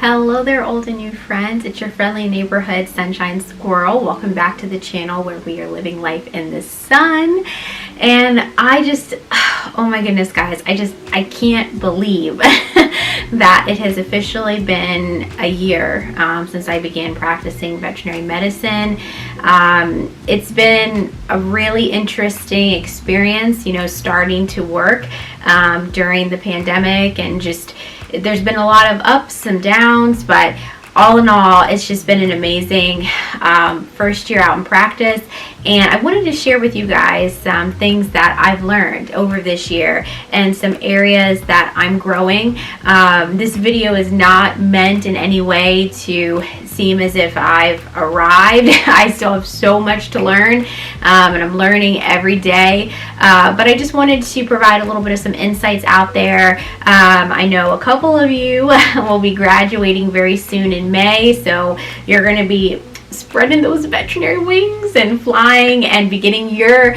Hello there, old and new friends. It's your friendly neighborhood sunshine squirrel. Welcome back to the channel where we are living life in the sun. And oh my goodness, guys, I can't believe that it has officially been a year since I began practicing veterinary medicine. It's been a really interesting experience, starting to work during the pandemic, and there's been a lot of ups and downs, but all in all, it's just been an amazing first year out in practice. And I wanted to share with you guys some things that I've learned over this year and some areas that I'm growing. This video is not meant in any way to seem as if I've arrived. I still have so much to learn, and I'm learning every day. But I just wanted to provide a little bit of some insights out there. I know a couple of you will be graduating very soon in May, so you're going to be spreading those veterinary wings and flying and beginning your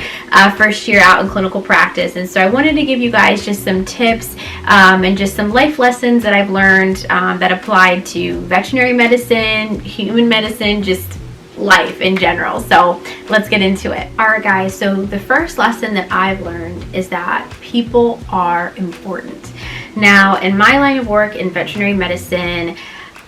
first year out in clinical practice. And so I wanted to give you guys just some tips and just some life lessons that I've learned that applied to veterinary medicine, human medicine, just life in general. So let's get into it. All right, guys, so the first lesson that I've learned is that people are important. Now, in my line of work in veterinary medicine,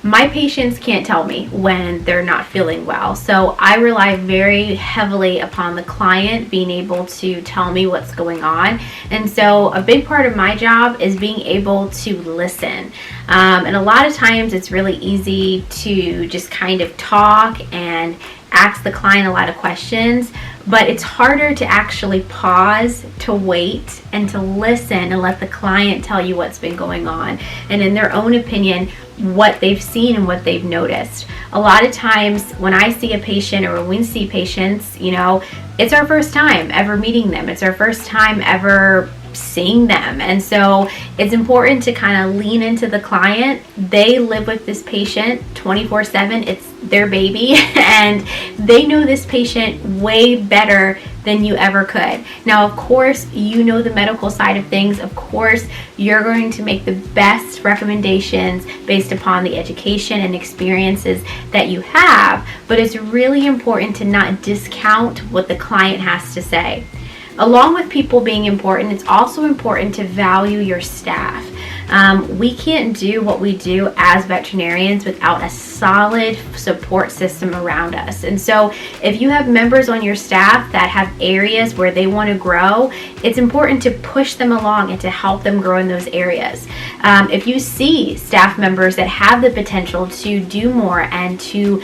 my patients can't tell me when they're not feeling well. So I rely very heavily upon the client being able to tell me what's going on. And so a big part of my job is being able to listen. And a lot of times it's really easy to just kind of talk and ask the client a lot of questions, but it's harder to actually pause, to wait, and to listen and let the client tell you what's been going on, and in their own opinion, what they've seen and what they've noticed. A lot of times when I see a patient, or when we see patients, it's our first time ever meeting them. It's our first time ever seeing them. And so it's important to kind of lean into the client. They live with this patient 24/7. It's their baby and they know this patient way better than you ever could. Now, of course, you know the medical side of things. Of course, you're going to make the best recommendations based upon the education and experiences that you have, but it's really important to not discount what the client has to say. Along with people being important, it's also important to value your staff. We can't do what we do as veterinarians without a solid support system around us. And so if you have members on your staff that have areas where they want to grow, it's important to push them along and to help them grow in those areas. If you see staff members that have the potential to do more and to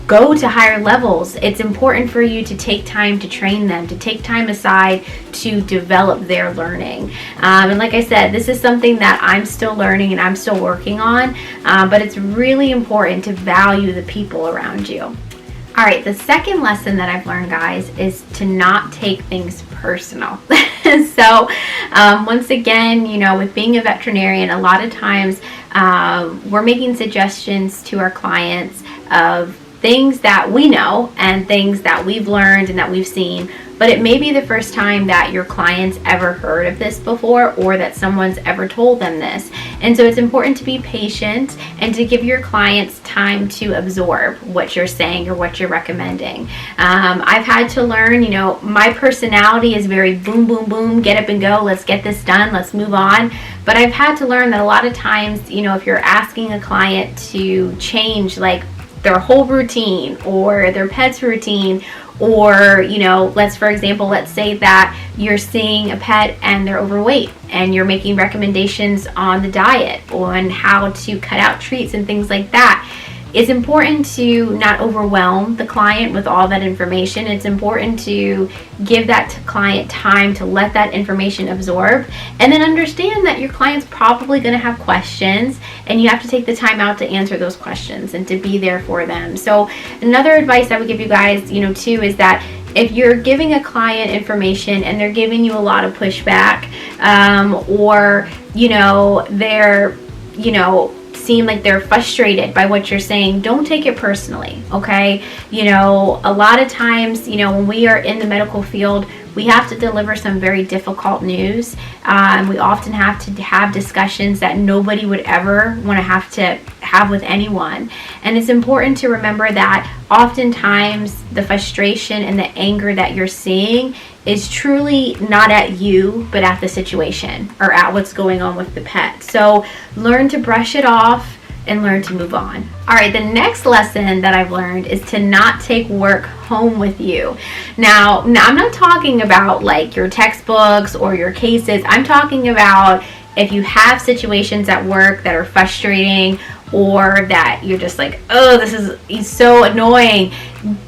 go to higher levels, it's important for you to take time to train them, to take time aside to develop their learning. And like I said, this is something that I'm still learning and I'm still working on, but it's really important to value the people around you. All right, the second lesson that I've learned, guys, is to not take things personal. So once again, with being a veterinarian, a lot of times we're making suggestions to our clients of things that we know and things that we've learned and that we've seen, but it may be the first time that your clients ever heard of this before, or that someone's ever told them this. And so it's important to be patient and to give your clients time to absorb what you're saying or what you're recommending. I've had to learn, my personality is very boom, boom, boom, get up and go, let's get this done, let's move on. But I've had to learn that a lot of times, if you're asking a client to change like their whole routine or their pet's routine, or let's say that you're seeing a pet and they're overweight and you're making recommendations on the diet, on how to cut out treats and things like that. It's important to not overwhelm the client with all that information. It's important to give that client time to let that information absorb, and then understand that your client's probably going to have questions and you have to take the time out to answer those questions and to be there for them. So another advice I would give you guys, too, is that if you're giving a client information and they're giving you a lot of pushback, or they're seem like they're frustrated by what you're saying, don't take it personally, okay? A lot of times, when we are in the medical field, we have to deliver some very difficult news. We often have to have discussions that nobody would ever want to have with anyone. And it's important to remember that oftentimes the frustration and the anger that you're seeing is truly not at you, but at the situation or at what's going on with the pet. So learn to brush it off and learn to move on. All right, the next lesson that I've learned is to not take work home with you. Now I'm not talking about like your textbooks or your cases. I'm talking about if you have situations at work that are frustrating or that you're just like, oh, this is so annoying.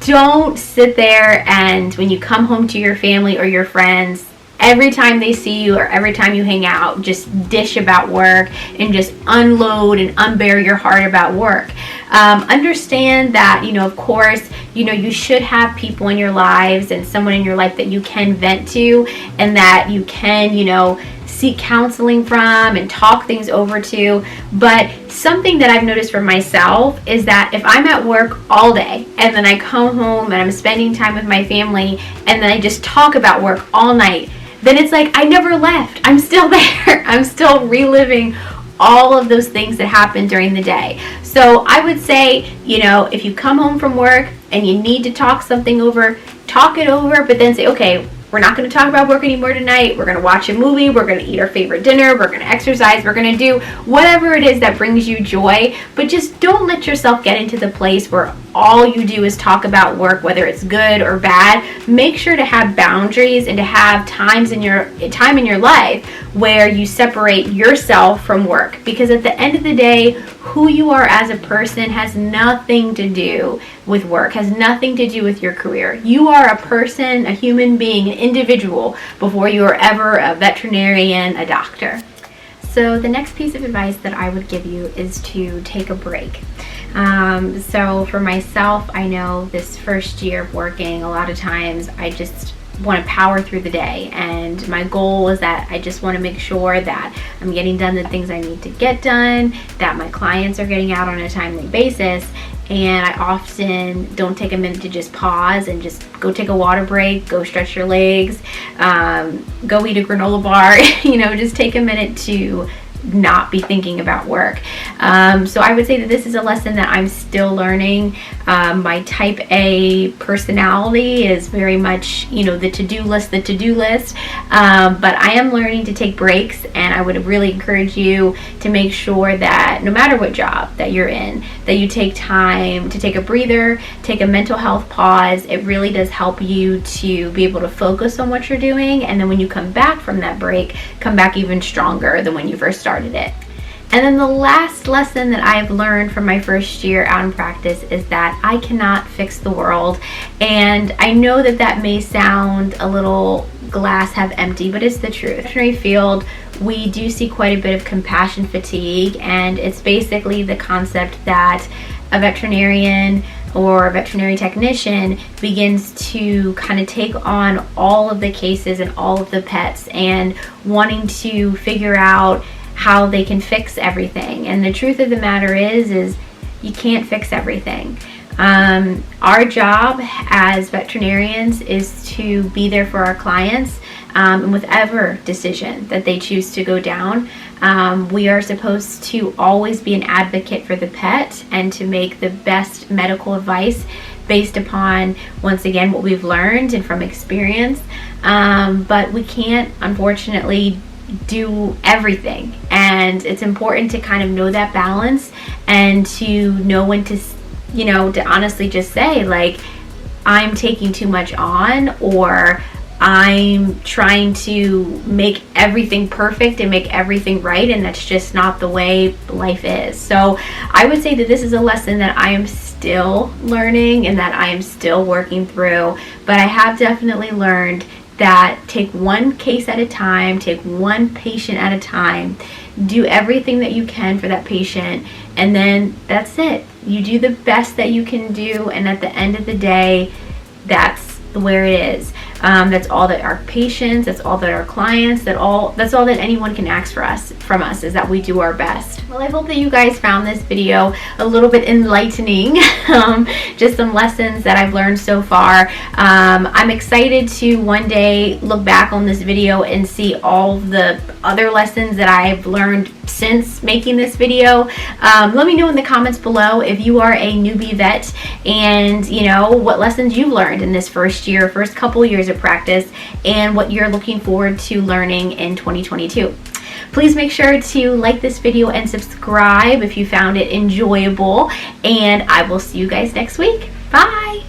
Don't sit there and when you come home to your family or your friends, every time they see you or every time you hang out, just dish about work and just unload and unbear your heart about work. Understand that, of course, you should have people in your lives and someone in your life that you can vent to and that you can, seek counseling from and talk things over to. But something that I've noticed for myself is that if I'm at work all day and then I come home and I'm spending time with my family and then I just talk about work all night, then it's like I never left. I'm still there. I'm still reliving all of those things that happened during the day. So I would say, if you come home from work and you need to talk something over, talk it over, but then say, okay, we're not going to talk about work anymore tonight. We're going to watch a movie. We're going to eat our favorite dinner. We're going to exercise. We're going to do whatever it is that brings you joy. But just don't let yourself get into the place where all you do is talk about work, whether it's good or bad. Make sure to have boundaries and to have time in your life where you separate yourself from work. Because at the end of the day, who you are as a person has nothing to do with work, has nothing to do with your career. You are a person, a human being, an individual before you are ever a veterinarian, a doctor. So the next piece of advice that I would give you is to take a break. So for myself, I know this first year of working, a lot of times I just want to power through the day, and my goal is that I just want to make sure that I'm getting done the things I need to get done, that my clients are getting out on a timely basis, and I often don't take a minute to just pause and just go take a water break, go stretch your legs, go eat a granola bar, just take a minute to not be thinking about work. So I would say that this is a lesson that I'm still learning. My type A personality is very much, the to-do list. But I am learning to take breaks, and I would really encourage you to make sure that no matter what job that you're in, that you take time to take a breather, take a mental health pause. It really does help you to be able to focus on what you're doing. And then when you come back from that break, come back even stronger than when you first started it. And then the last lesson that I've learned from my first year out in practice is that I cannot fix the world. And I know that may sound a little glass half empty, but it's the truth. In the veterinary field, we do see quite a bit of compassion fatigue, and it's basically the concept that a veterinarian or a veterinary technician begins to kind of take on all of the cases and all of the pets and wanting to figure out how they can fix everything. And the truth of the matter is you can't fix everything. Our job as veterinarians is to be there for our clients, and with whatever decision that they choose to go down. We are supposed to always be an advocate for the pet and to make the best medical advice based upon, once again, what we've learned and from experience. But we can't, unfortunately, do everything. And it's important to kind of know that balance and to know when to, to honestly just say, like, I'm taking too much on, or I'm trying to make everything perfect and make everything right, and that's just not the way life is. So I would say that this is a lesson that I am still learning and that I am still working through, but I have definitely learned that take one case at a time, take one patient at a time, do everything that you can for that patient, and then that's it. You do the best that you can do, and at the end of the day, that's where it is. That's all that our patients, that's all that our clients, that's all that anyone can ask from us is that we do our best. Well, I hope that you guys found this video a little bit enlightening. Just some lessons that I've learned so far. I'm excited to one day look back on this video and see all the other lessons that I've learned since making this video. Let me know in the comments below if you are a newbie vet and what lessons you've learned in this first couple years of practice, and what you're looking forward to learning in 2022. Please make sure to like this video and subscribe if you found it enjoyable, and I will see you guys next week. Bye!